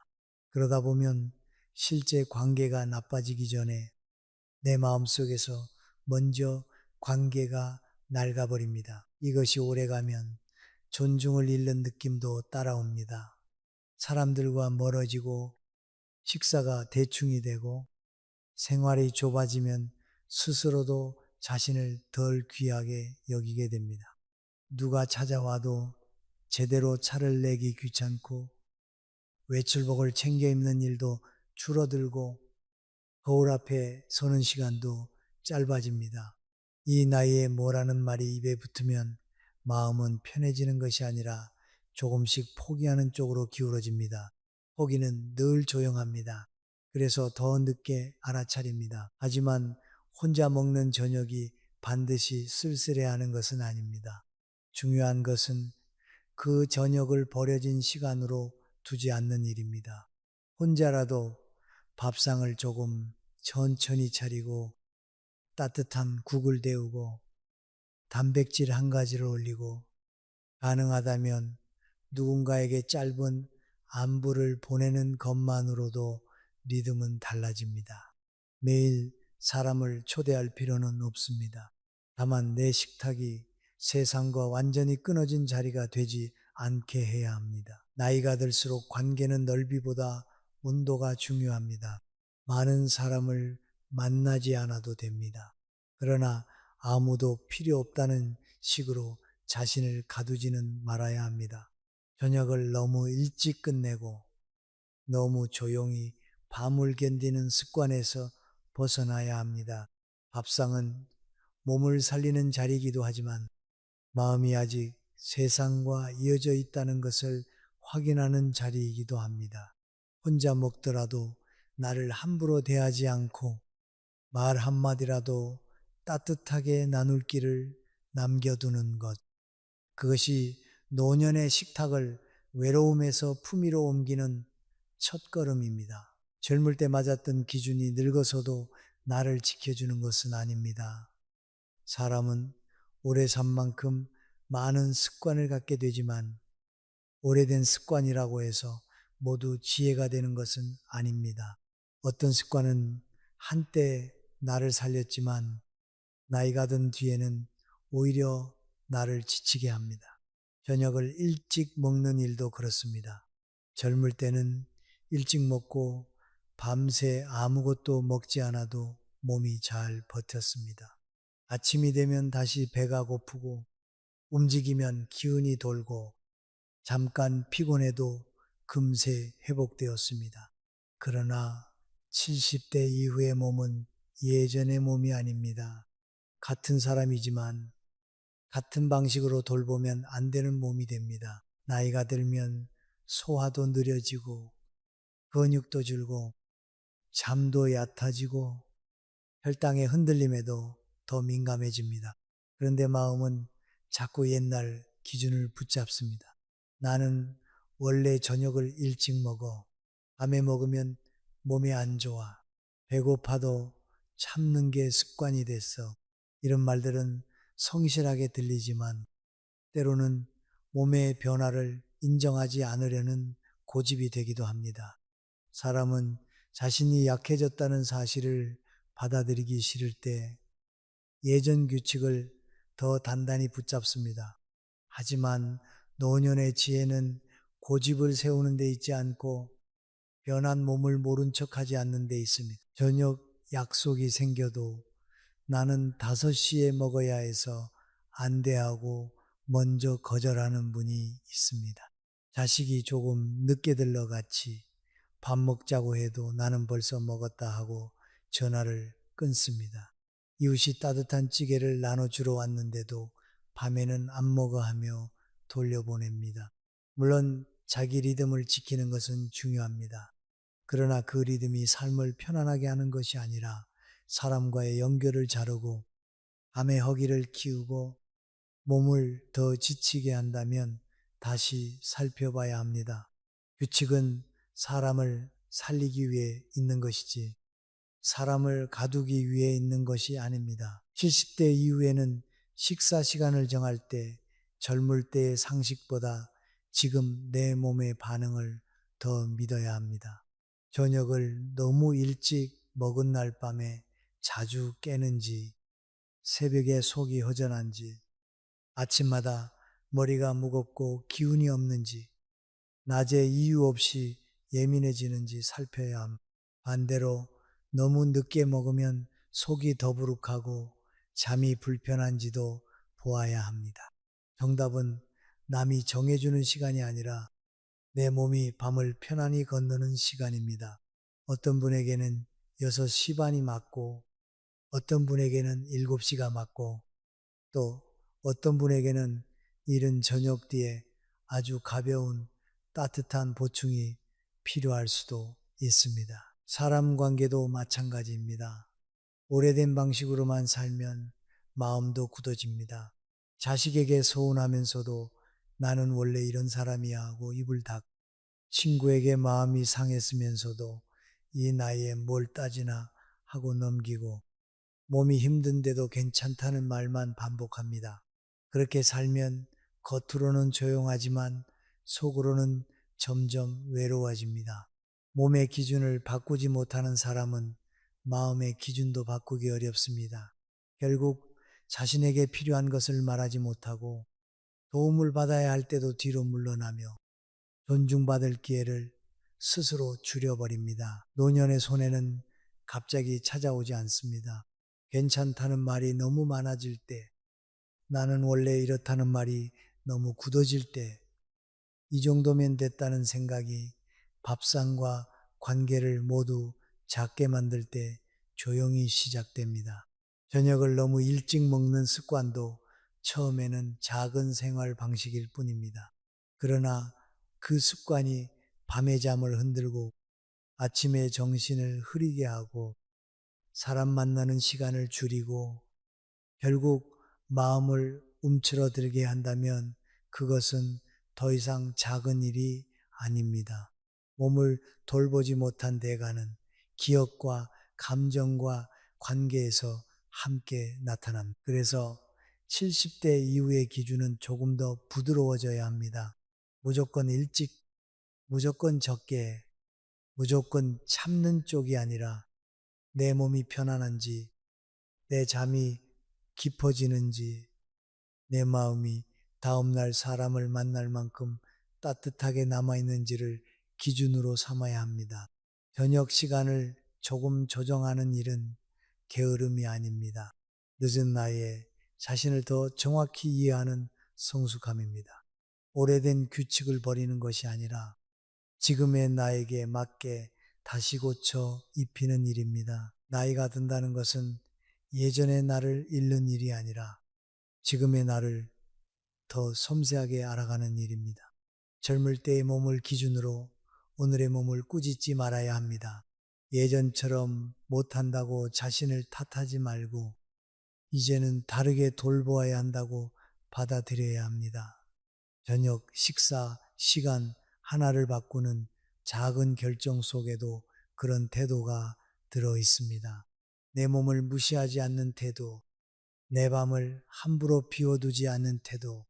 그러다 보면 실제 관계가 나빠지기 전에 내 마음속에서 먼저 관계가 낡아버립니다. 이것이 오래가면 존중을 잃는 느낌도 따라옵니다. 사람들과 멀어지고 식사가 대충이 되고 생활이 좁아지면 스스로도 자신을 덜 귀하게 여기게 됩니다. 누가 찾아와도 제대로 차를 내기 귀찮고 외출복을 챙겨 입는 일도 줄어들고 거울 앞에 서는 시간도 짧아집니다. 이 나이에 뭐라는 말이 입에 붙으면 마음은 편해지는 것이 아니라 조금씩 포기하는 쪽으로 기울어집니다. 포기는 늘 조용합니다. 그래서 더 늦게 알아차립니다. 하지만 혼자 먹는 저녁이 반드시 쓸쓸해하는 것은 아닙니다. 중요한 것은 그 저녁을 버려진 시간으로 두지 않는 일입니다. 혼자라도 밥상을 조금 천천히 차리고 따뜻한 국을 데우고 단백질 한 가지를 올리고 가능하다면 누군가에게 짧은 안부를 보내는 것만으로도 리듬은 달라집니다. 매일 사람을 초대할 필요는 없습니다. 다만 내 식탁이 세상과 완전히 끊어진 자리가 되지 않게 해야 합니다. 나이가 들수록 관계는 넓이보다 온도가 중요합니다. 많은 사람을 만나지 않아도 됩니다. 그러나 아무도 필요 없다는 식으로 자신을 가두지는 말아야 합니다. 저녁을 너무 일찍 끝내고 너무 조용히 밤을 견디는 습관에서 벗어나야 합니다. 밥상은 몸을 살리는 자리이기도 하지만 마음이 아직 세상과 이어져 있다는 것을 확인하는 자리이기도 합니다. 혼자 먹더라도 나를 함부로 대하지 않고 말 한마디라도 따뜻하게 나눌 길을 남겨두는 것. 그것이 노년의 식탁을 외로움에서 품위로 옮기는 첫걸음입니다. 젊을 때 맞았던 기준이 늙어서도 나를 지켜주는 것은 아닙니다. 사람은 오래 산 만큼 많은 습관을 갖게 되지만 오래된 습관이라고 해서 모두 지혜가 되는 것은 아닙니다. 어떤 습관은 한때 나를 살렸지만 나이가 든 뒤에는 오히려 나를 지치게 합니다. 저녁을 일찍 먹는 일도 그렇습니다. 젊을 때는 일찍 먹고 밤새 아무것도 먹지 않아도 몸이 잘 버텼습니다. 아침이 되면 다시 배가 고프고 움직이면 기운이 돌고 잠깐 피곤해도 금세 회복되었습니다. 그러나 70대 이후의 몸은 예전의 몸이 아닙니다. 같은 사람이지만 같은 방식으로 돌보면 안 되는 몸이 됩니다. 나이가 들면 소화도 느려지고 근육도 줄고 잠도 얕아지고 혈당의 흔들림에도 더 민감해집니다. 그런데 마음은 자꾸 옛날 기준을 붙잡습니다. 나는 원래 저녁을 일찍 먹어. 밤에 먹으면 몸에 안 좋아. 배고파도 참는 게 습관이 됐어. 이런 말들은 성실하게 들리지만 때로는 몸의 변화를 인정하지 않으려는 고집이 되기도 합니다. 사람은 자신이 약해졌다는 사실을 받아들이기 싫을 때 예전 규칙을 더 단단히 붙잡습니다. 하지만 노년의 지혜는 고집을 세우는 데 있지 않고 변한 몸을 모른 척하지 않는 데 있습니다. 저녁 약속이 생겨도 나는 5시에 먹어야 해서 안대하고 먼저 거절하는 분이 있습니다. 자식이 조금 늦게 들러같이 밥 먹자고 해도 나는 벌써 먹었다 하고 전화를 끊습니다. 이웃이 따뜻한 찌개를 나눠주러 왔는데도 밤에는 안 먹어 하며 돌려보냅니다. 물론 자기 리듬을 지키는 것은 중요합니다. 그러나 그 리듬이 삶을 편안하게 하는 것이 아니라 사람과의 연결을 자르고 밤의 허기를 키우고 몸을 더 지치게 한다면 다시 살펴봐야 합니다. 규칙은 사람을 살리기 위해 있는 것이지 사람을 가두기 위해 있는 것이 아닙니다. 70대 이후에는 식사 시간을 정할 때 젊을 때의 상식보다 지금 내 몸의 반응을 더 믿어야 합니다. 저녁을 너무 일찍 먹은 날 밤에 자주 깨는지 새벽에 속이 허전한지 아침마다 머리가 무겁고 기운이 없는지 낮에 이유 없이 예민해지는지 살펴야 함. 반대로 너무 늦게 먹으면 속이 더부룩하고 잠이 불편한지도 보아야 합니다. 정답은 남이 정해주는 시간이 아니라 내 몸이 밤을 편안히 건너는 시간입니다. 어떤 분에게는 6시 반이 맞고 어떤 분에게는 7시가 맞고 또 어떤 분에게는 이른 저녁 뒤에 아주 가벼운 따뜻한 보충이 필요할 수도 있습니다. 사람 관계도 마찬가지입니다. 오래된 방식으로만 살면 마음도 굳어집니다. 자식에게 서운하면서도 나는 원래 이런 사람이야 하고 입을 닫고, 친구에게 마음이 상했으면서도 이 나이에 뭘 따지나 하고 넘기고, 몸이 힘든데도 괜찮다는 말만 반복합니다. 그렇게 살면 겉으로는 조용하지만 속으로는 점점 외로워집니다. 몸의 기준을 바꾸지 못하는 사람은 마음의 기준도 바꾸기 어렵습니다. 결국 자신에게 필요한 것을 말하지 못하고 도움을 받아야 할 때도 뒤로 물러나며 존중받을 기회를 스스로 줄여버립니다. 노년의 손해는 갑자기 찾아오지 않습니다. 괜찮다는 말이 너무 많아질 때, 나는 원래 이렇다는 말이 너무 굳어질 때, 이 정도면 됐다는 생각이 밥상과 관계를 모두 작게 만들 때 조용히 시작됩니다. 저녁을 너무 일찍 먹는 습관도 처음에는 작은 생활 방식일 뿐입니다. 그러나 그 습관이 밤의 잠을 흔들고 아침에 정신을 흐리게 하고 사람 만나는 시간을 줄이고 결국 마음을 움츠러들게 한다면 그것은 더 이상 작은 일이 아닙니다. 몸을 돌보지 못한 대가는 기억과 감정과 관계에서 함께 나타납니다. 그래서 70대 이후의 기준은 조금 더 부드러워져야 합니다. 무조건 일찍, 무조건 적게, 무조건 참는 쪽이 아니라 내 몸이 편안한지, 내 잠이 깊어지는지, 내 마음이 다음날 사람을 만날 만큼 따뜻하게 남아있는지를 기준으로 삼아야 합니다. 저녁 시간을 조금 조정하는 일은 게으름이 아닙니다. 늦은 나이에 자신을 더 정확히 이해하는 성숙함입니다. 오래된 규칙을 버리는 것이 아니라 지금의 나에게 맞게 다시 고쳐 입히는 일입니다. 나이가 든다는 것은 예전의 나를 잃는 일이 아니라 지금의 나를 더 섬세하게 알아가는 일입니다. 젊을 때의 몸을 기준으로 오늘의 몸을 꾸짖지 말아야 합니다. 예전처럼 못한다고 자신을 탓하지 말고 이제는 다르게 돌보아야 한다고 받아들여야 합니다. 저녁 식사 시간 하나를 바꾸는 작은 결정 속에도 그런 태도가 들어 있습니다. 내 몸을 무시하지 않는 태도, 내 밤을 함부로 비워두지 않는 태도,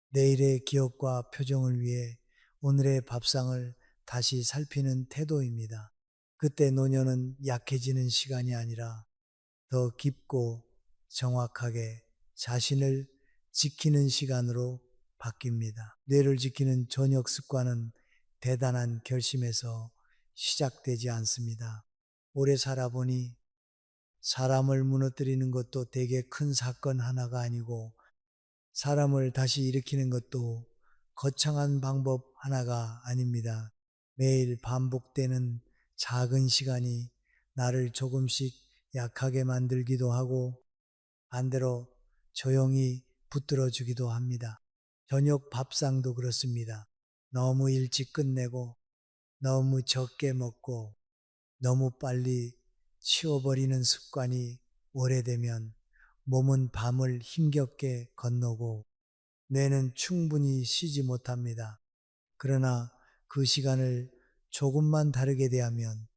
내일의 기억과 표정을 위해 오늘의 밥상을 다시 살피는 태도입니다. 그때 노년은 약해지는 시간이 아니라 더 깊고 정확하게 자신을 지키는 시간으로 바뀝니다. 뇌를 지키는 저녁 습관은 대단한 결심에서 시작되지 않습니다. 오래 살아보니 사람을 무너뜨리는 것도 되게 큰 사건 하나가 아니고 사람을 다시 일으키는 것도 거창한 방법 하나가 아닙니다. 매일 반복되는 작은 시간이 나를 조금씩 약하게 만들기도 하고 반대로 조용히 붙들어 주기도 합니다. 저녁 밥상도 그렇습니다. 너무 일찍 끝내고 너무 적게 먹고 너무 빨리 치워버리는 습관이 오래되면 몸은 밤을 힘겹게 건너고 뇌는 충분히 쉬지 못합니다. 그러나 그 시간을 조금만 다르게 대하면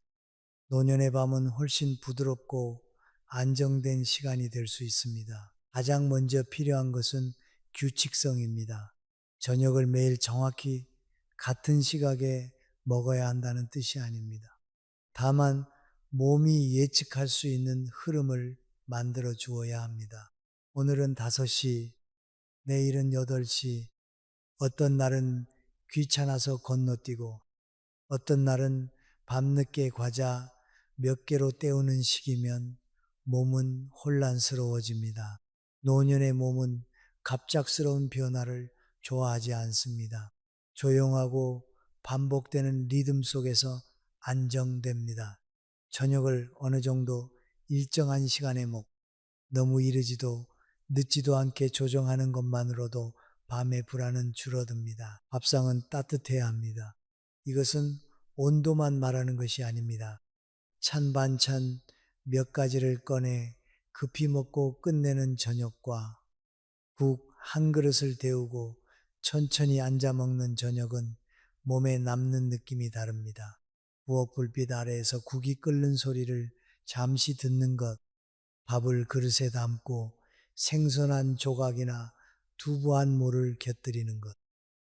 노년의 밤은 훨씬 부드럽고 안정된 시간이 될 수 있습니다. 가장 먼저 필요한 것은 규칙성입니다. 저녁을 매일 정확히 같은 시각에 먹어야 한다는 뜻이 아닙니다. 다만 몸이 예측할 수 있는 흐름을 만들어 주어야 합니다. 오늘은 5시, 내일은 8시, 어떤 날은 귀찮아서 건너뛰고 어떤 날은 밤늦게 과자 몇 개로 때우는 시기면 몸은 혼란스러워집니다. 노년의 몸은 갑작스러운 변화를 좋아하지 않습니다. 조용하고 반복되는 리듬 속에서 안정됩니다. 저녁을 어느 정도 일정한 시간에 먹고 너무 이르지도 늦지도 않게 조정하는 것만으로도 밤의 불안은 줄어듭니다. 밥상은 따뜻해야 합니다. 이것은 온도만 말하는 것이 아닙니다. 찬 반찬 몇 가지를 꺼내 급히 먹고 끝내는 저녁과 국 한 그릇을 데우고 천천히 앉아 먹는 저녁은 몸에 남는 느낌이 다릅니다. 부엌 불빛 아래에서 국이 끓는 소리를 잠시 듣는 것, 밥을 그릇에 담고 생선한 조각이나 두부 한 모를 곁들이는 것,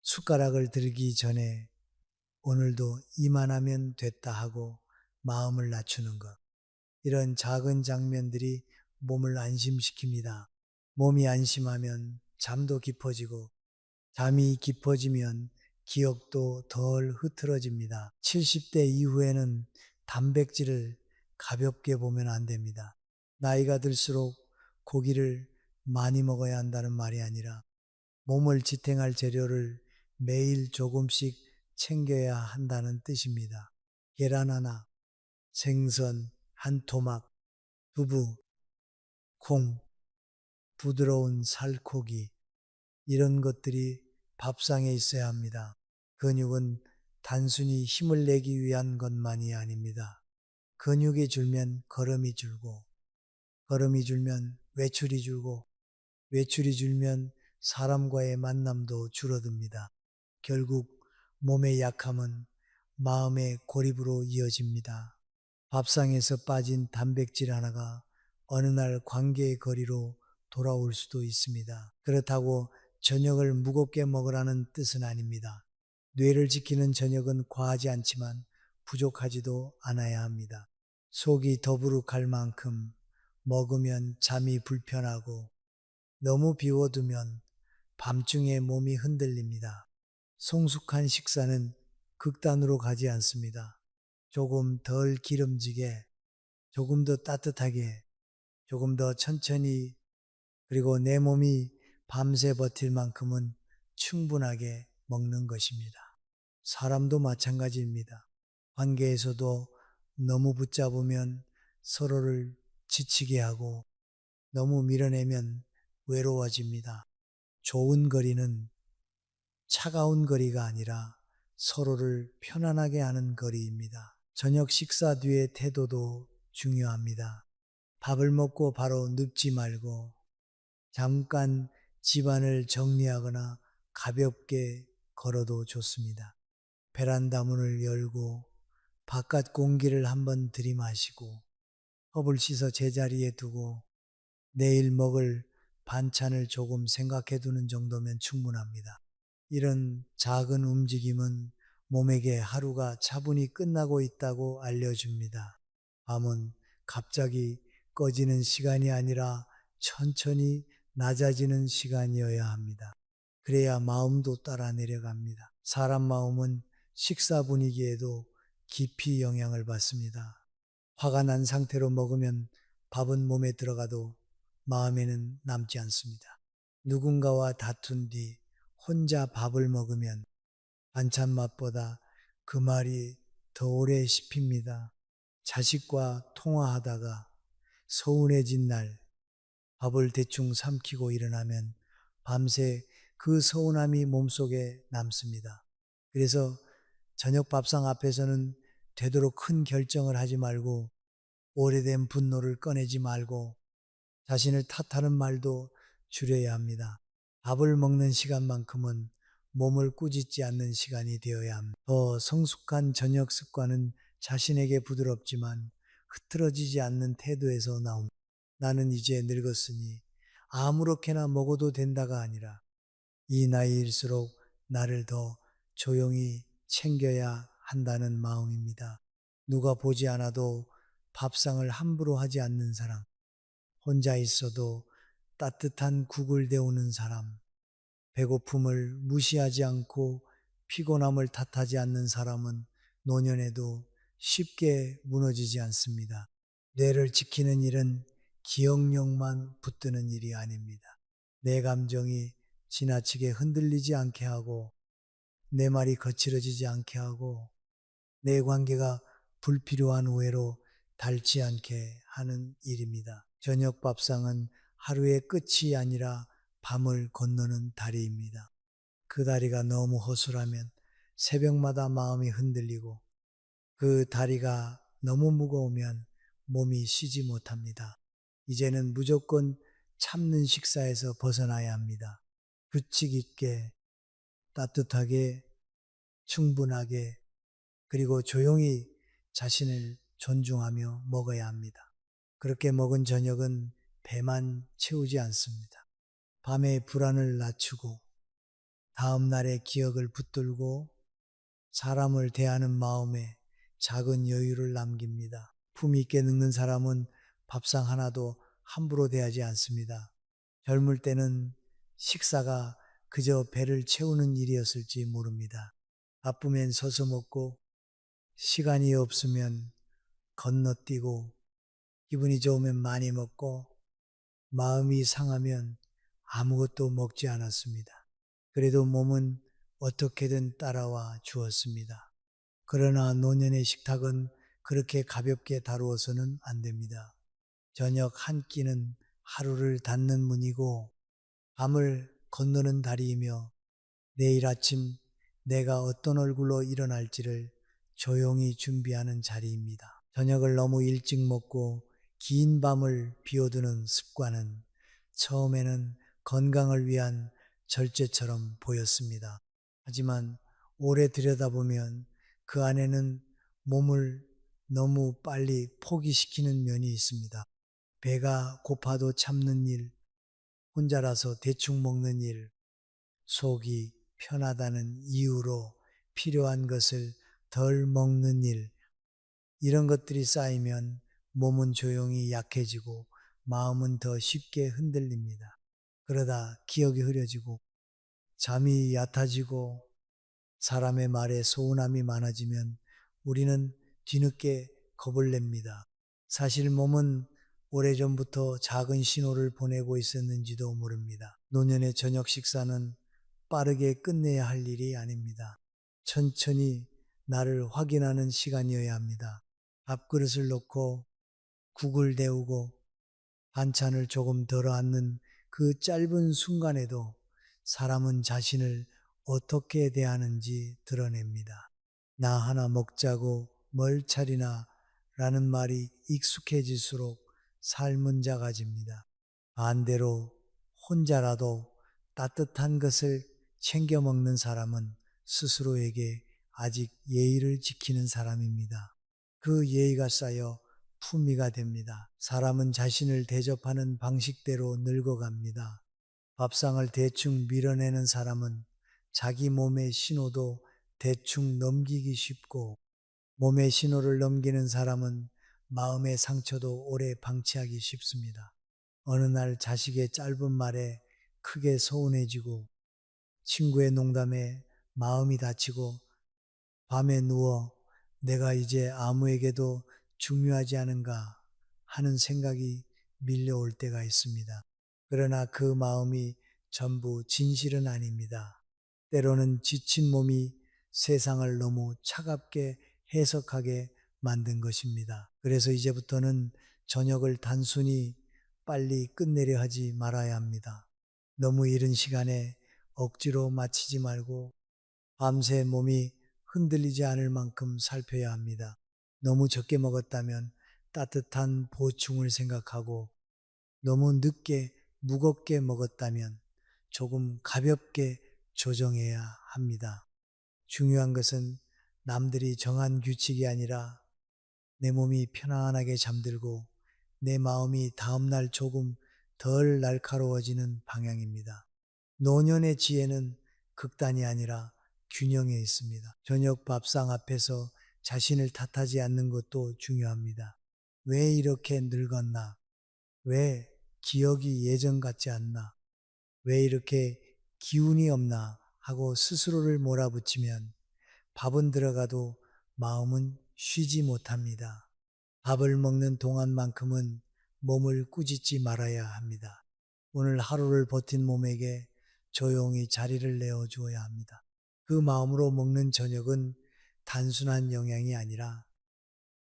숟가락을 들기 전에 오늘도 이만하면 됐다 하고 마음을 낮추는 것, 이런 작은 장면들이 몸을 안심시킵니다. 몸이 안심하면 잠도 깊어지고 잠이 깊어지면 기억도 덜 흐트러집니다. 70대 이후에는 단백질을 가볍게 보면 안 됩니다. 나이가 들수록 고기를 많이 먹어야 한다는 말이 아니라 몸을 지탱할 재료를 매일 조금씩 챙겨야 한다는 뜻입니다. 계란 하나, 생선 한 토막, 두부, 콩, 부드러운 살코기, 이런 것들이 밥상에 있어야 합니다. 근육은 단순히 힘을 내기 위한 것만이 아닙니다. 근육이 줄면 걸음이 줄고, 걸음이 줄면 외출이 줄고, 외출이 줄면 사람과의 만남도 줄어듭니다. 결국 몸의 약함은 마음의 고립으로 이어집니다. 밥상에서 빠진 단백질 하나가 어느 날 관계의 거리로 돌아올 수도 있습니다. 그렇다고 저녁을 무겁게 먹으라는 뜻은 아닙니다. 뇌를 지키는 저녁은 과하지 않지만 부족하지도 않아야 합니다. 속이 더부룩할 만큼 먹으면 잠이 불편하고 너무 비워두면 밤중에 몸이 흔들립니다. 성숙한 식사는 극단으로 가지 않습니다. 조금 덜 기름지게, 조금 더 따뜻하게, 조금 더 천천히, 그리고 내 몸이 밤새 버틸 만큼은 충분하게 먹는 것입니다. 사람도 마찬가지입니다. 관계에서도 너무 붙잡으면 서로를 지치게 하고 너무 밀어내면 외로워집니다. 좋은 거리는 차가운 거리가 아니라 서로를 편안하게 하는 거리입니다. 저녁 식사 뒤의 태도도 중요합니다. 밥을 먹고 바로 눕지 말고 잠깐 집안을 정리하거나 가볍게 걸어도 좋습니다. 베란다 문을 열고 바깥 공기를 한번 들이마시고 컵을 씻어 제자리에 두고 내일 먹을 반찬을 조금 생각해 두는 정도면 충분합니다. 이런 작은 움직임은 몸에게 하루가 차분히 끝나고 있다고 알려줍니다. 밤은 갑자기 꺼지는 시간이 아니라 천천히 낮아지는 시간이어야 합니다. 그래야 마음도 따라 내려갑니다. 사람 마음은 식사 분위기에도 깊이 영향을 받습니다. 화가 난 상태로 먹으면 밥은 몸에 들어가도 마음에는 남지 않습니다. 누군가와 다툰 뒤 혼자 밥을 먹으면 반찬 맛보다 그 말이 더 오래 씹힙니다. 자식과 통화하다가 서운해진 날 밥을 대충 삼키고 일어나면 밤새 그 서운함이 몸속에 남습니다. 그래서 저녁 밥상 앞에서는 되도록 큰 결정을 하지 말고 오래된 분노를 꺼내지 말고 자신을 탓하는 말도 줄여야 합니다. 밥을 먹는 시간만큼은 몸을 꾸짖지 않는 시간이 되어야 합니다. 더 성숙한 저녁 습관은 자신에게 부드럽지만 흐트러지지 않는 태도에서 나옵니다. 나는 이제 늙었으니 아무렇게나 먹어도 된다가 아니라 이 나이일수록 나를 더 조용히 챙겨야 한다는 마음입니다. 누가 보지 않아도 밥상을 함부로 하지 않는 사람, 혼자 있어도 따뜻한 국을 데우는 사람, 배고픔을 무시하지 않고 피곤함을 탓하지 않는 사람은 노년에도 쉽게 무너지지 않습니다. 뇌를 지키는 일은 기억력만 붙드는 일이 아닙니다. 내 감정이 지나치게 흔들리지 않게 하고 내 말이 거칠어지지 않게 하고 내 관계가 불필요한 오해로 닳지 않게 하는 일입니다. 저녁 밥상은 하루의 끝이 아니라 밤을 건너는 다리입니다. 그 다리가 너무 허술하면 새벽마다 마음이 흔들리고 그 다리가 너무 무거우면 몸이 쉬지 못합니다. 이제는 무조건 참는 식사에서 벗어나야 합니다. 규칙 있게, 따뜻하게, 충분하게, 그리고 조용히 자신을 존중하며 먹어야 합니다. 그렇게 먹은 저녁은 배만 채우지 않습니다. 밤의 불안을 낮추고 다음 날의 기억을 붙들고 사람을 대하는 마음에 작은 여유를 남깁니다. 품위 있게 늙는 사람은 밥상 하나도 함부로 대하지 않습니다. 젊을 때는 식사가 그저 배를 채우는 일이었을지 모릅니다. 바쁘면 서서 먹고 시간이 없으면 건너뛰고 기분이 좋으면 많이 먹고 마음이 상하면 아무것도 먹지 않았습니다. 그래도 몸은 어떻게든 따라와 주었습니다. 그러나 노년의 식탁은 그렇게 가볍게 다루어서는 안 됩니다. 저녁 한 끼는 하루를 닫는 문이고 밤을 건너는 다리이며 내일 아침 내가 어떤 얼굴로 일어날지를 조용히 준비하는 자리입니다. 저녁을 너무 일찍 먹고 긴 밤을 비워두는 습관은 처음에는 건강을 위한 절제처럼 보였습니다. 하지만 오래 들여다보면 그 안에는 몸을 너무 빨리 포기시키는 면이 있습니다. 배가 고파도 참는 일, 혼자라서 대충 먹는 일, 속이 편하다는 이유로 필요한 것을 덜 먹는 일, 이런 것들이 쌓이면 몸은 조용히 약해지고 마음은 더 쉽게 흔들립니다. 그러다 기억이 흐려지고 잠이 얕아지고 사람의 말에 소운함이 많아지면 우리는 뒤늦게 겁을 냅니다. 사실 몸은 오래전부터 작은 신호를 보내고 있었는지도 모릅니다. 노년의 저녁 식사는 빠르게 끝내야 할 일이 아닙니다. 천천히 나를 확인하는 시간이어야 합니다. 밥그릇을 놓고 국을 데우고 반찬을 조금 덜어 앉는 그 짧은 순간에도 사람은 자신을 어떻게 대하는지 드러냅니다. 나 하나 먹자고 뭘 차리나 라는 말이 익숙해질수록 삶은 작아집니다. 반대로 혼자라도 따뜻한 것을 챙겨 먹는 사람은 스스로에게 아직 예의를 지키는 사람입니다. 그 예의가 쌓여 품위가 됩니다. 사람은 자신을 대접하는 방식대로 늙어갑니다. 밥상을 대충 밀어내는 사람은 자기 몸의 신호도 대충 넘기기 쉽고 몸의 신호를 넘기는 사람은 마음의 상처도 오래 방치하기 쉽습니다. 어느 날 자식의 짧은 말에 크게 서운해지고 친구의 농담에 마음이 다치고 밤에 누워 내가 이제 아무에게도 중요하지 않은가 하는 생각이 밀려올 때가 있습니다. 그러나 그 마음이 전부 진실은 아닙니다. 때로는 지친 몸이 세상을 너무 차갑게 해석하게 만든 것입니다. 그래서 이제부터는 저녁을 단순히 빨리 끝내려 하지 말아야 합니다. 너무 이른 시간에 억지로 마치지 말고 밤새 몸이 흔들리지 않을 만큼 살펴야 합니다. 너무 적게 먹었다면 따뜻한 보충을 생각하고 너무 늦게 무겁게 먹었다면 조금 가볍게 조정해야 합니다. 중요한 것은 남들이 정한 규칙이 아니라 내 몸이 편안하게 잠들고 내 마음이 다음날 조금 덜 날카로워지는 방향입니다. 노년의 지혜는 극단이 아니라 균형에 있습니다. 저녁 밥상 앞에서 자신을 탓하지 않는 것도 중요합니다. 왜 이렇게 늙었나? 왜 기억이 예전 같지 않나? 왜 이렇게 기운이 없나? 하고 스스로를 몰아붙이면 밥은 들어가도 마음은 쉬지 못합니다. 밥을 먹는 동안만큼은 몸을 꾸짖지 말아야 합니다. 오늘 하루를 버틴 몸에게 조용히 자리를 내어 주어야 합니다. 그 마음으로 먹는 저녁은 단순한 영양이 아니라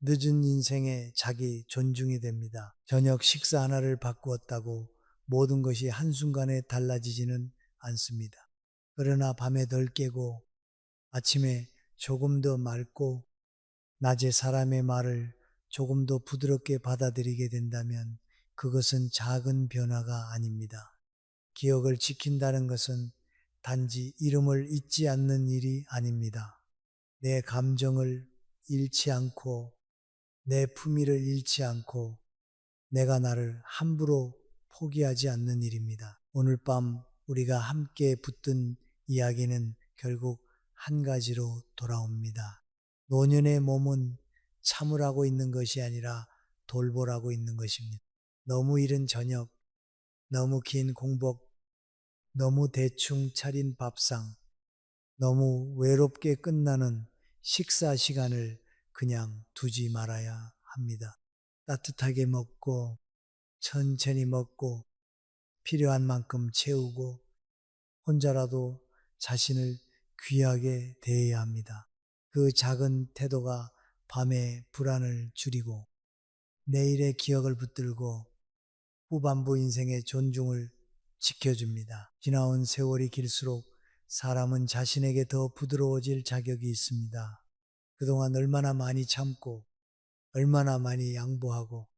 늦은 인생의 자기 존중이 됩니다. 저녁 식사 하나를 바꾸었다고 모든 것이 한순간에 달라지지는 않습니다. 그러나 밤에 덜 깨고 아침에 조금 더 맑고 낮에 사람의 말을 조금 더 부드럽게 받아들이게 된다면 그것은 작은 변화가 아닙니다. 기억을 지킨다는 것은 단지 이름을 잊지 않는 일이 아닙니다. 내 감정을 잃지 않고 내 품위를 잃지 않고 내가 나를 함부로 포기하지 않는 일입니다. 오늘 밤 우리가 함께 붙든 이야기는 결국 한 가지로 돌아옵니다. 노년의 몸은 참으라고 있는 것이 아니라 돌보라고 있는 것입니다. 너무 이른 저녁, 너무 긴 공복, 너무 대충 차린 밥상, 너무 외롭게 끝나는 식사 시간을 그냥 두지 말아야 합니다. 따뜻하게 먹고 천천히 먹고 필요한 만큼 채우고 혼자라도 자신을 귀하게 대해야 합니다. 그 작은 태도가 밤의 불안을 줄이고 내일의 기억을 붙들고 후반부 인생의 존중을 지켜줍니다. 지나온 세월이 길수록 사람은 자신에게 더 부드러워질 자격이 있습니다. 그동안 얼마나 많이 참고 얼마나 많이 양보하고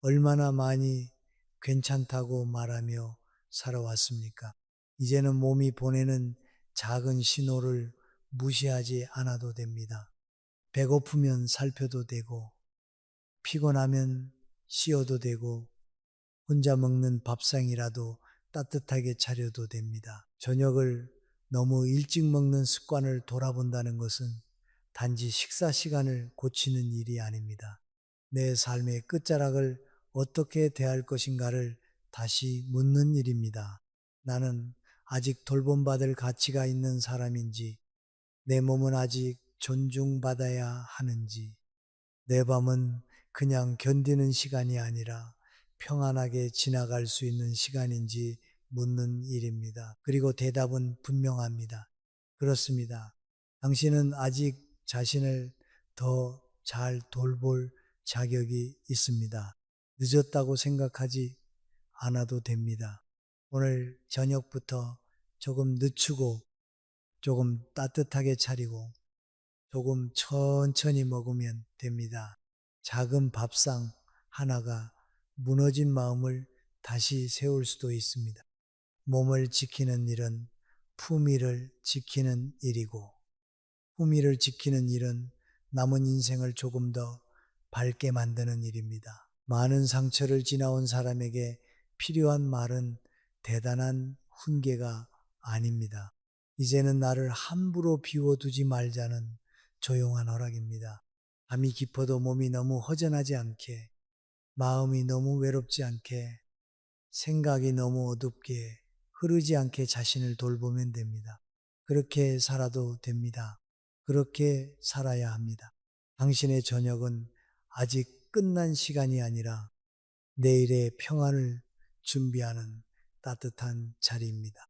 얼마나 많이 괜찮다고 말하며 살아왔습니까? 이제는 몸이 보내는 작은 신호를 무시하지 않아도 됩니다. 배고프면 살펴도 되고, 피곤하면 쉬어도 되고, 혼자 먹는 밥상이라도 따뜻하게 차려도 됩니다. 저녁을 너무 일찍 먹는 습관을 돌아본다는 것은 단지 식사 시간을 고치는 일이 아닙니다. 내 삶의 끝자락을 어떻게 대할 것인가를 다시 묻는 일입니다. 나는 아직 돌봄받을 가치가 있는 사람인지, 내 몸은 아직 존중받아야 하는지, 내 밤은 그냥 견디는 시간이 아니라 평안하게 지나갈 수 있는 시간인지 묻는 일입니다. 그리고 대답은 분명합니다. 그렇습니다. 당신은 아직 자신을 더 잘 돌볼 자격이 있습니다. 늦었다고 생각하지 않아도 됩니다. 오늘 저녁부터 조금 늦추고 조금 따뜻하게 차리고 조금 천천히 먹으면 됩니다. 작은 밥상 하나가 무너진 마음을 다시 세울 수도 있습니다. 몸을 지키는 일은 품위를 지키는 일이고, 품위를 지키는 일은 남은 인생을 조금 더 밝게 만드는 일입니다. 많은 상처를 지나온 사람에게 필요한 말은 대단한 훈계가 아닙니다. 이제는 나를 함부로 비워두지 말자는 조용한 허락입니다. 밤이 깊어도 몸이 너무 허전하지 않게, 마음이 너무 외롭지 않게, 생각이 너무 어둡게 흐르지 않게 자신을 돌보면 됩니다. 그렇게 살아도 됩니다. 그렇게 살아야 합니다. 당신의 저녁은 아직 끝난 시간이 아니라 내일의 평안을 준비하는 따뜻한 자리입니다.